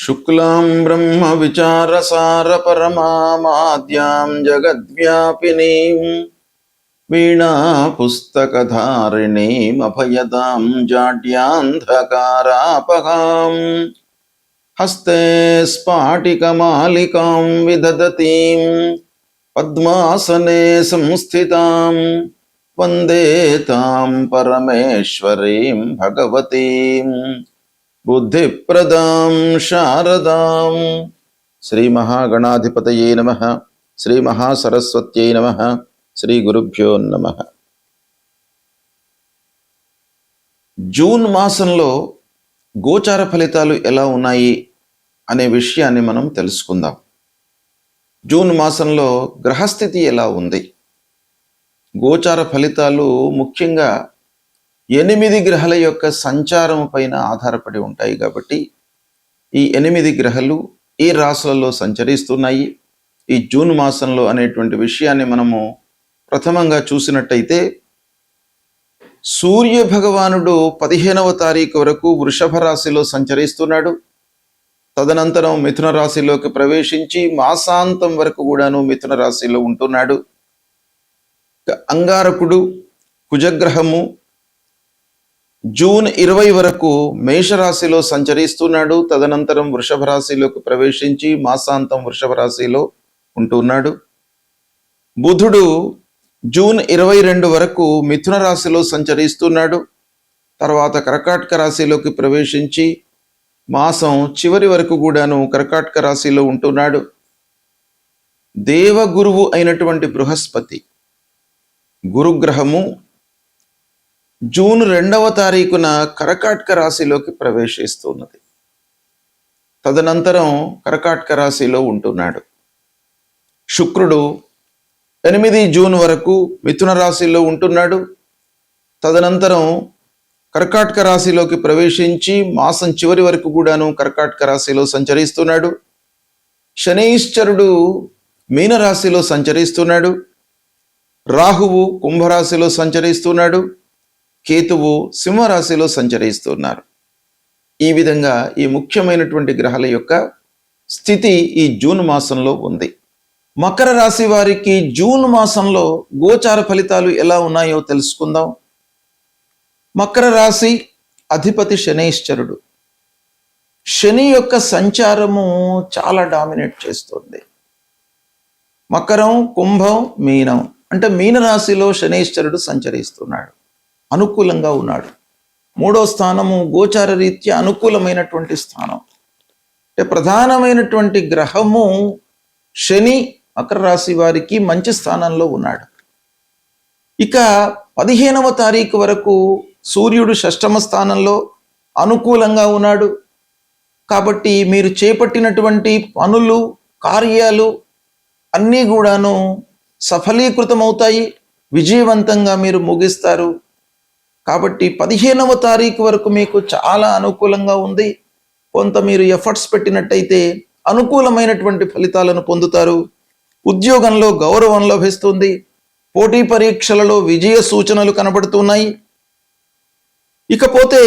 శుక్లాం బ్రహ్మ విచారసార పరమామాద్యాం జగద్వ్యాపినీం వీణా పుస్తకధారిణీం అభయదాం జాడ్యాంధకారాపహాం హస్తే స్ఫాటికమాలికాం విదదతీం పద్మాసనే సంస్థితాం వందే తాం పరమేశ్వరీం భగవతీం బుద్ధిప్రదాం శారదాం. శ్రీ మహాగణాధిపతయే నమః. శ్రీ మహాసరస్వత్యై నమః. శ్రీ గురుభ్యో నమః. జూన్ మాసంలో గోచార ఫలితాలు ఎలా ఉన్నాయి అనే విషయాన్ని మనం తెలుసుకుందాం. జూన్ మాసంలో గ్రహస్థితి ఎలా ఉంది? గోచార ఫలితాలు ముఖ్యంగా 8 గ్రహాల యొక్క సంచారం పైన ఆధారపడి ఉంటాయి కాబట్టి ఈ 8 గ్రహాలు ఏ రాశులలో సంచరిస్తున్నాయి ఈ జూన్ మాసంలో అనేటువంటి విషయాన్ని మనము ప్రథమంగా చూసినట్టయితే, సూర్య భగవానుడు 15వ తారీఖు వరకు వృషభ రాశిలో సంచరిస్తున్నాడు. తదనంతరం మిథున రాశిలోకి ప్రవేశించి మాసాంతం వరకు కూడాను మిథున రాశిలో ఉంటున్నాడు. అంగారకుడు కుజగ్రహము జూన్ 20 వరకు మేషరాశిలో సంచరిస్తున్నాడు. తదనంతరం వృషభ రాశిలోకి ప్రవేశించి మాసాంతం వృషభ రాశిలో ఉంటున్నాడు. బుధుడు జూన్ 22 వరకు మిథున రాశిలో సంచరిస్తున్నాడు. తర్వాత కర్కాటక రాశిలోకి ప్రవేశించి మాసం చివరి వరకు కూడాను కర్కాటక రాశిలో ఉంటున్నాడు. దేవగురువు అయినటువంటి బృహస్పతి గురుగ్రహము జూన్ 2వ తారీఖున కర్కాటక రాశిలోకి ప్రవేశిస్తున్నది. తదనంతరం కర్కాటక రాశిలో ఉంటున్నాడు. శుక్రుడు 8 జూన్ వరకు మిథున రాశిలో ఉంటున్నాడు. తదనంతరం కర్కాటక రాశిలోకి ప్రవేశించి మాసం చివరి వరకు కూడాను కర్కాటక రాశిలో సంచరిస్తున్నాడు. శనైశ్చరుడు మీనరాశిలో సంచరిస్తున్నాడు. రాహువు కుంభరాశిలో సంచరిస్తున్నాడు. కేతువు సింహరాశిలో సంచరిస్తున్నారు. ఈ విధంగా ఈ ముఖ్యమైనటువంటి గ్రహాల యొక్క స్థితి ఈ జూన్ మాసంలో ఉంది. మకర రాశి వారికి జూన్ మాసంలో గోచార ఫలితాలు ఎలా ఉన్నాయో తెలుసుకుందాం. మకర రాశి అధిపతి శనైశ్చరుడు. శని యొక్క సంచారము చాలా డామినేట్ చేస్తుంది. మకరం, కుంభం, మీనం అంటే మీన రాశిలో శనైశ్చరుడు సంచరిస్తున్నాడు. అనుకూలంగా ఉన్నాడు. 3వ స్థానము గోచార రీత్యా అనుకూలమైనటువంటి స్థానం. అంటే ప్రధానమైనటువంటి గ్రహము శని మకర రాశి వారికి మంచి స్థానంలో ఉన్నాడు. ఇక 15వ తారీఖు వరకు సూర్యుడు 6వ స్థానంలో అనుకూలంగా ఉన్నాడు. కాబట్టి మీరు చేపట్టినటువంటి పనులు, కార్యాలు అన్నీ కూడాను సఫలీకృతమవుతాయి. విజయవంతంగా మీరు ముగిస్తారు. కాబట్టి 15వ తారీఖు వరకు మీకు చాలా అనుకూలంగా ఉంది. కొంత మీరు ఎఫర్ట్స్ పెట్టినట్టయితే అనుకూలమైనటువంటి ఫలితాలను పొందుతారు. ఉద్యోగంలో గౌరవం లభిస్తుంది. పోటీ పరీక్షలలో విజయ సూచనలు కనబడుతున్నాయి. ఇకపోతే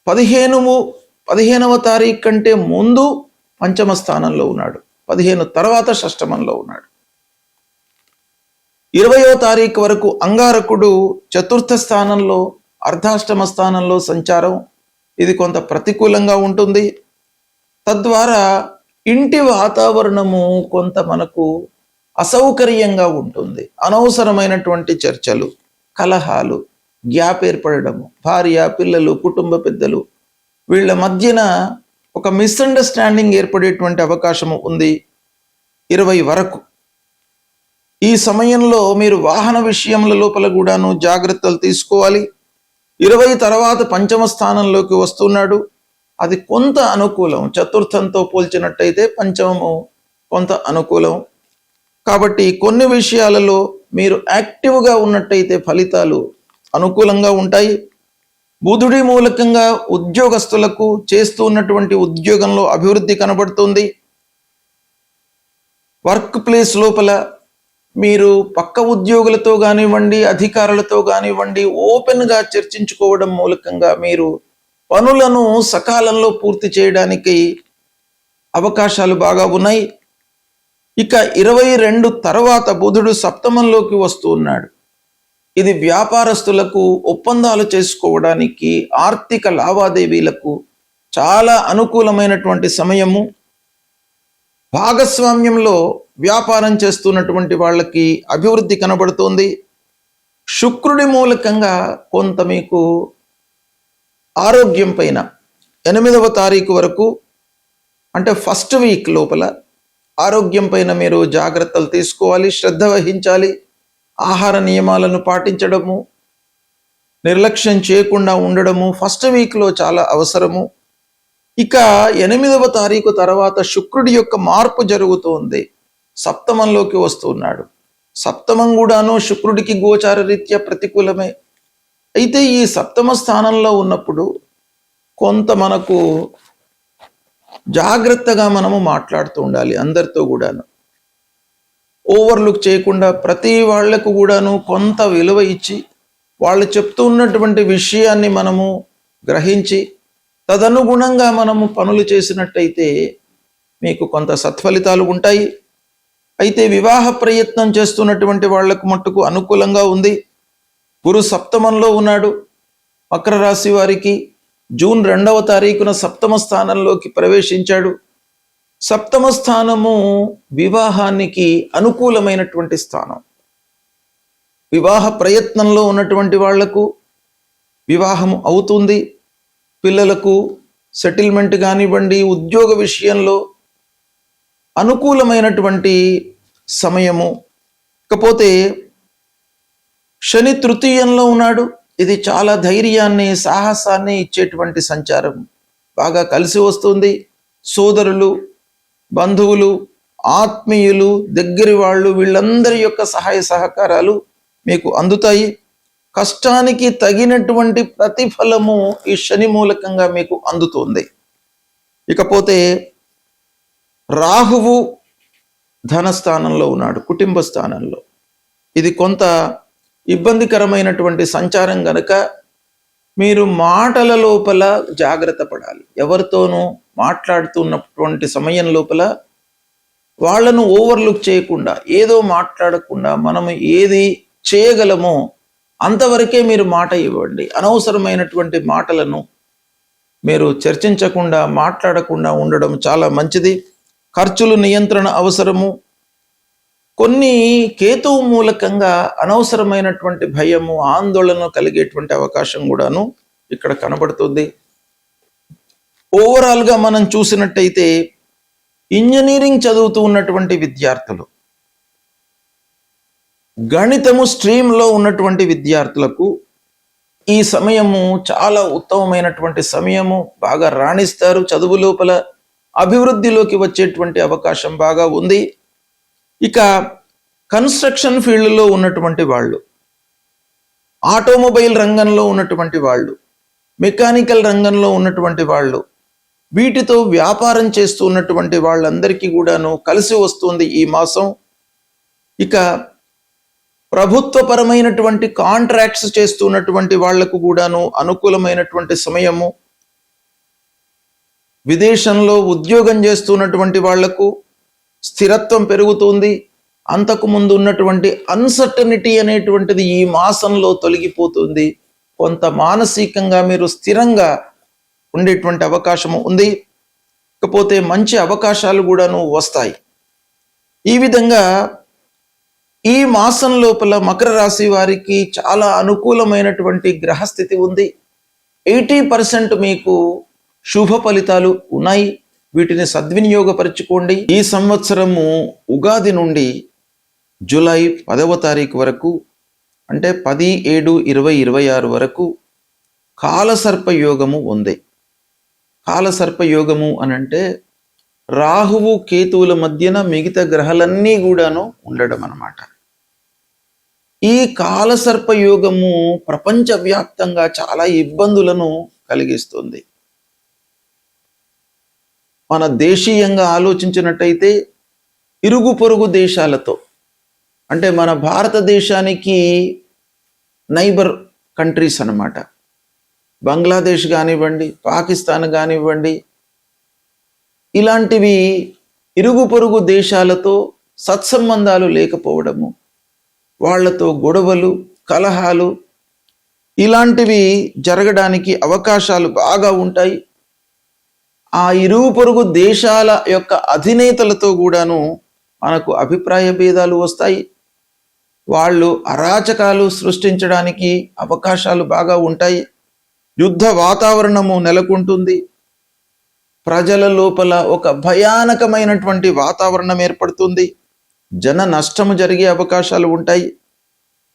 15వ తారీఖు కంటే ముందు 5వ స్థానంలో ఉన్నాడు. 15 తర్వాత 6స్థంలో ఉన్నాడు. 20వ తారీఖు వరకు అంగారకుడు 4ర్థ స్థానంలో అర్ధాష్టమ స్థానంలో సంచారం. ఇది కొంత ప్రతికూలంగా ఉంటుంది. తద్వారా ఇంటి వాతావరణము కొంత మనకు అసౌకర్యంగా ఉంటుంది. అనవసరమైనటువంటి చర్చలు, కలహాలు, గ్యాప్ ఏర్పడము, భార్య, పిల్లలు, కుటుంబ పెద్దలు వీళ్ళ మధ్యన ఒక మిస్అండర్స్టాండింగ్ ఏర్పడేటువంటి అవకాశము ఉంది 20 వరకు. ఈ సమయంలో మీరు వాహన విషయముల లోపల కూడాను జాగ్రత్తలు తీసుకోవాలి. 20 తర్వాత 5వ స్థానంలోకి వస్తున్నాడు. అది కొంత అనుకూలం. 4ర్థంతో పోల్చినట్టయితే 5వ కొంత అనుకూలం. కాబట్టి కొన్ని విషయాలలో మీరు యాక్టివ్గా ఉన్నట్టయితే ఫలితాలు అనుకూలంగా ఉంటాయి. బుధుడి మూలకంగా ఉద్యోగస్తులకు చేస్తూ ఉన్నటువంటి ఉద్యోగంలో అభివృద్ధి కనబడుతుంది. వర్క్ ప్లేస్ లోపల మీరు పక్క ఉద్యోగులతో కానివ్వండి, అధికారులతో కానివ్వండి ఓపెన్గా చర్చించుకోవడం మూలకంగా మీరు పనులను సకాలంలో పూర్తి చేయడానికి అవకాశాలు బాగా ఉన్నాయి. ఇక 22 తర్వాత బుధుడు సప్తమంలోకి వస్తూ ఉన్నాడు. ఇది వ్యాపారస్తులకు ఒప్పందాలు చేసుకోవడానికి, ఆర్థిక లావాదేవీలకు చాలా అనుకూలమైనటువంటి సమయము. భాగస్వామ్యంలో వ్యాపారం చేస్తున్నటువంటి వాళ్ళకి అభివృద్ధి కనబడుతోంది. శుక్రుడి మూలకంగా కొంత మీకు ఆరోగ్యం పైన 8వ తారీఖు వరకు, అంటే ఫస్ట్ వీక్ లోపల ఆరోగ్యం పైన మీరు జాగ్రత్తలు తీసుకోవాలి, శ్రద్ధ వహించాలి. ఆహార నియమాలను పాటించడము, నిర్లక్ష్యం చేయకుండా ఉండడము ఫస్ట్ వీక్లో చాలా అవసరము. ఇక 8వ తారీఖు తర్వాత శుక్రుడి యొక్క మార్పు జరుగుతోంది, సప్తమంలోకి వస్తున్నాడు. సప్తమం కూడాను శుక్రుడికి గోచార రీత్యా ప్రతికూలమే. అయితే ఈ సప్తమ స్థానంలో ఉన్నప్పుడు కొంత మనకు జాగ్రత్తగా మనము మాట్లాడుతూ ఉండాలి. అందరితో కూడాను ఓవర్లుక్ చేయకుండా ప్రతి వాళ్లకు కూడాను కొంత విలువ ఇచ్చి, వాళ్ళు చెప్తూ ఉన్నటువంటి విషయాన్ని మనము గ్రహించి తదనుగుణంగా మనము పనులు చేసినట్టయితే మీకు కొంత సత్ఫలితాలు ఉంటాయి. అయితే వివాహ ప్రయత్నం చేస్తున్నటువంటి వాళ్లకు మట్టుకు అనుకూలంగా ఉంది. గురు సప్తమంలో ఉన్నాడు. మకర రాశి వారికి జూన్ 2వ తారీఖున సప్తమ స్థానంలోకి ప్రవేశించాడు. సప్తమ స్థానము వివాహానికి అనుకూలమైనటువంటి స్థానం. వివాహ ప్రయత్నంలో ఉన్నటువంటి వాళ్లకు వివాహం అవుతుంది. పిల్లలకు సెటిల్మెంట్ కానివ్వండి, ఉద్యోగ విషయంలో అనుకూలమైనటువంటి సమయము. ఇకపోతే శని తృతీయంలో ఉన్నాడు. ఇది చాలా ధైర్యాన్ని, సాహసాన్ని ఇచ్చేటువంటి సంచారం. బాగా కలిసి వస్తుంది. సోదరులు, బంధువులు, ఆత్మీయులు, దగ్గరి వాళ్ళు, వీళ్ళందరి యొక్క సహాయ సహకారాలు మీకు అందుతాయి. కష్టానికి తగినటువంటి ప్రతిఫలము ఈ శని మూలకంగా మీకు అందుతుంది. ఇకపోతే రాహువు ధనస్థానంలో ఉన్నాడు, కుటుంబ స్థానంలో. ఇది కొంత ఇబ్బందికరమైనటువంటి సంచారం గనక మీరు మాటల లోపల జాగ్రత్త పడాలి. ఎవరితోనూ మాట్లాడుతున్నటువంటి సమయం లోపల వాళ్ళను ఓవర్లుక్ చేయకుండా, ఏదో మాట్లాడకుండా, మనం ఏది చేయగలమో అంతవరకే మీరు మాట ఇవ్వండి. అనవసరమైనటువంటి మాటలను మీరు చర్చించకుండా, మాట్లాడకుండా ఉండడం చాలా మంచిది. ఖర్చులు నియంత్రణ అవసరము. కొన్ని కేతువు మూలకంగా అనవసరమైనటువంటి భయము, ఆందోళన కలిగేటువంటి అవకాశం కూడాను ఇక్కడ కనబడుతుంది. ఓవరాల్గా మనం చూసినట్టయితే ఇంజనీరింగ్ చదువుతూ ఉన్నటువంటి విద్యార్థులు, గణితము స్ట్రీమ్లో ఉన్నటువంటి విద్యార్థులకు ఈ సమయము చాలా ఉత్తమమైనటువంటి సమయము. బాగా రాణిస్తారు. చదువు లోపల అభివృద్ధిలోకి వచ్చేటువంటి అవకాశం బాగా ఉంది. ఇక కన్స్ట్రక్షన్ ఫీల్డ్లో ఉన్నటువంటి వాళ్ళు, ఆటోమొబైల్ రంగంలో ఉన్నటువంటి వాళ్ళు, మెకానికల్ రంగంలో ఉన్నటువంటి వాళ్ళు, వీటితో వ్యాపారం చేస్తూ ఉన్నటువంటి వాళ్ళందరికీ కూడాను కలిసి వస్తుంది ఈ మాసం. ఇక ప్రభుత్వపరమైనటువంటి కాంట్రాక్ట్స్ చేస్తున్నటువంటి వాళ్లకు కూడాను అనుకూలమైనటువంటి సమయము. విదేశంలో ఉద్యోగం చేస్తున్నటువంటి వాళ్లకు స్థిరత్వం పెరుగుతుంది. అంతకు ముందు ఉన్నటువంటి అన్సర్టనిటీ అనేటువంటిది ఈ మాసంలో తొలగిపోతుంది. కొంత మానసికంగా మీరు స్థిరంగా ఉండేటువంటి అవకాశము ఉంది. ఇకపోతే మంచి అవకాశాలు కూడాను వస్తాయి. ఈ విధంగా ఈ మాసం లోపల మకర రాశి వారికి చాలా అనుకూలమైనటువంటి గ్రహస్థితి ఉంది. 80% మీకు శుభ ఫలితాలు ఉన్నాయి. వీటిని సద్వినియోగపరచుకోండి. ఈ సంవత్సరము ఉగాది నుండి జూలై 10వ తారీఖు వరకు, అంటే 10/7/2026 వరకు కాలసర్ప యోగము ఉంది. కాలసర్ప యోగము అనంటే రాహువు కేతువుల మధ్యన మిగతా గ్రహాలన్నీ కూడాను ఉండడం అన్నమాట. ఈ కాలసర్ప యోగము ప్రపంచవ్యాప్తంగా చాలా ఇబ్బందులను కలిగిస్తుంది. మన దేశీయంగా ఆలోచించినట్టయితే ఇరుగు పొరుగు దేశాలతో, అంటే మన భారతదేశానికి నైబర్ కంట్రీస్ అన్నమాట, బంగ్లాదేశ్ కానివ్వండి, పాకిస్తాన్ కానివ్వండి, ఇలాంటివి ఇరుగు పొరుగు దేశాలతో సత్సంబంధాలు లేకపోవడము, వాళ్లతో గొడవలు, కలహాలు ఇలాంటివి జరగడానికి అవకాశాలు బాగా ఉంటాయి. ఆ ఇరుగు పొరుగు దేశాల యొక్క అధినేతలతో కూడాను మనకు అభిప్రాయ భేదాలు వస్తాయి. వాళ్ళు అరాచకాలు సృష్టించడానికి అవకాశాలు బాగా ఉంటాయి. యుద్ధ వాతావరణము నెలకొంటుంది. ప్రజల లోపల ఒక భయానకమైనటువంటి వాతావరణం ఏర్పడుతుంది. జన నష్టము జరిగే అవకాశాలు ఉంటాయి.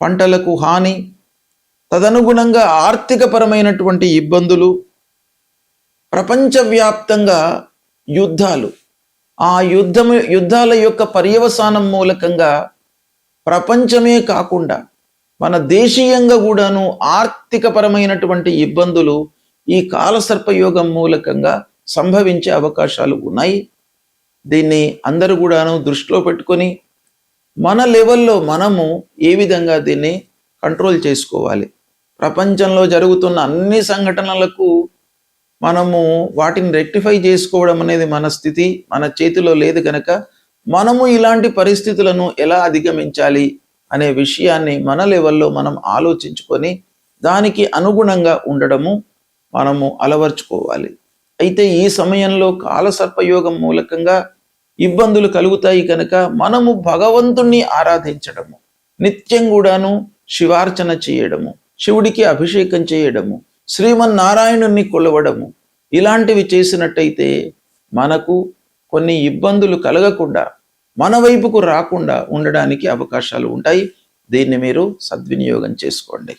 పంటలకు హాని, తదనుగుణంగా ఆర్థికపరమైనటువంటి ఇబ్బందులు, ప్రపంచవ్యాప్తంగా యుద్ధాలు, ఆ యుద్ధాల యొక్క పర్యవసానం మూలకంగా ప్రపంచమే కాకుండా మన దేశీయంగా కూడాను ఆర్థికపరమైనటువంటి ఇబ్బందులు ఈ కాలసర్పయోగం మూలకంగా సంభవించే అవకాశాలు ఉన్నాయి. దీన్ని అందరూ కూడాను దృష్టిలో పెట్టుకొని మన లెవెల్లో మనము ఏ విధంగా దీన్ని కంట్రోల్ చేసుకోవాలి. ప్రపంచంలో జరుగుతున్న అన్ని సంఘటనలకు మనము వాటిని రెక్టిఫై చేసుకోవడం అనేది మన స్థితి, మన చేతిలో లేదు కనుక మనము ఇలాంటి పరిస్థితులను ఎలా అధిగమించాలి అనే విషయాన్ని మన లెవెల్లో మనం ఆలోచించుకొని దానికి అనుగుణంగా ఉండడము మనము అలవర్చుకోవాలి. అయితే ఈ సమయంలో కాలసర్పయోగం మూలకంగా ఇబ్బందులు కలుగుతాయి కనుక మనము భగవంతుణ్ణి ఆరాధించడము, నిత్యం కూడాను శివార్చన చేయడము, శివుడికి అభిషేకం చేయడము, శ్రీమన్నారాయణుణ్ణి కొలవడము, ఇలాంటివి చేసినట్టయితే మనకు కొన్ని ఇబ్బందులు కలగకుండా, మన వైపుకు రాకుండా ఉండడానికి అవకాశాలు ఉంటాయి. దీన్ని మీరు సద్వినియోగం చేసుకోండి.